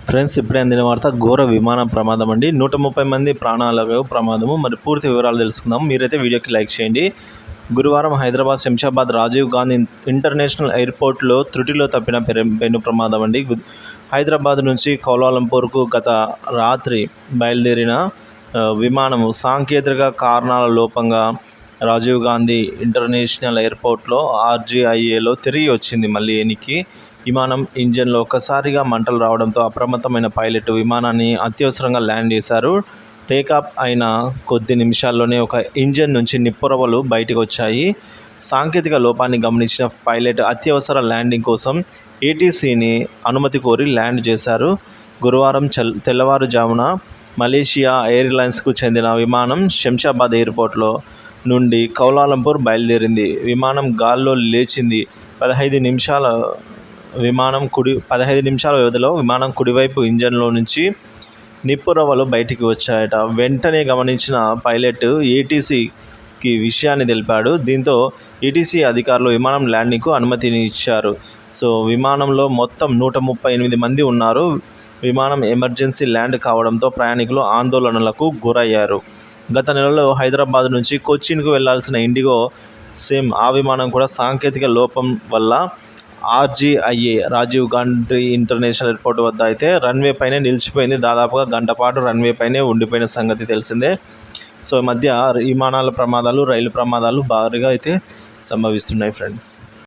Friends, ఇప్పుడే అందిన వార్త ఘోర విమాన ప్రమాదం అండి. 130 మంది ప్రాణాలకు ప్రమాదము. మరి పూర్తి వివరాలు తెలుసుకుందాం. మీరైతే వీడియోకి లైక్ చేయండి. గురువారం హైదరాబాద్ శంషాబాద్ రాజీవ్ గాంధీ ఇంటర్నేషనల్ ఎయిర్పోర్ట్లో త్రుటిలో తప్పిన పెను ప్రమాదం అండి. హైదరాబాద్ నుంచి కౌలాలంపూర్కు గత రాత్రి బయలుదేరిన విమానము సాంకేతిక కారణాల లోపంగా రాజీవ్ గాంధీ ఇంటర్నేషనల్ ఎయిర్పోర్ట్లో ఆర్జీఐఏలో తిరిగి వచ్చింది. మళ్ళీ ఎనికి విమానం ఇంజన్లో ఒక్కసారిగా మంటలు రావడంతో అప్రమత్తమైన పైలట్ విమానాన్ని అత్యవసరంగా ల్యాండ్ చేశారు. టేకాఫ్ అయిన కొద్ది నిమిషాల్లోనే ఒక ఇంజన్ నుంచి నిప్పురవ్వలు బయటకు వచ్చాయి. సాంకేతిక లోపాన్ని గమనించిన పైలట్ అత్యవసర ల్యాండింగ్ కోసం ఏటీసీని అనుమతి కోరి ల్యాండ్ చేశారు. గురువారం తెల్లవారుజామున మలేషియా ఎయిర్లైన్స్కు చెందిన విమానం శంషాబాద్ ఎయిర్పోర్ట్లో నుండి కౌలాలంపూర్ బయలుదేరింది. విమానం గాల్లో లేచింది. 15 నిమిషాల వ్యవధిలో విమానం కుడివైపు ఇంజన్లో నుంచి నిప్పురవ్వలు బయటికి వచ్చాయట. వెంటనే గమనించిన పైలట్ ఏటీసీకి విషయాన్ని తెలిపాడు. దీంతో ఏటీసీ అధికారులు విమానం ల్యాండింగ్కు అనుమతిని ఇచ్చారు. విమానంలో మొత్తం 138 మంది ఉన్నారు. విమానం ఎమర్జెన్సీ ల్యాండ్ కావడంతో ప్రయాణికులు ఆందోళనలకు గురయ్యారు. గత నెలలో హైదరాబాద్ నుంచి కొచ్చిన్కు వెళ్లాల్సిన ఇండిగో సేమ్ ఆ విమానం కూడా సాంకేతిక లోపం వల్ల RGIA Rajiv Gandhi international airport వద్ద అయితే రన్వే పైనే నిలిచిపోయింది. దాదాపుగా గంట పాటు రన్వే పైనే ఉండిపోయిన సంగతి తెలిసిందే. ఈ మధ్య విమానాల ప్రమాదాలు, రైలు ప్రమాదాలు భారీగా అయితే సంభవిస్తున్నాయి ఫ్రెండ్స్.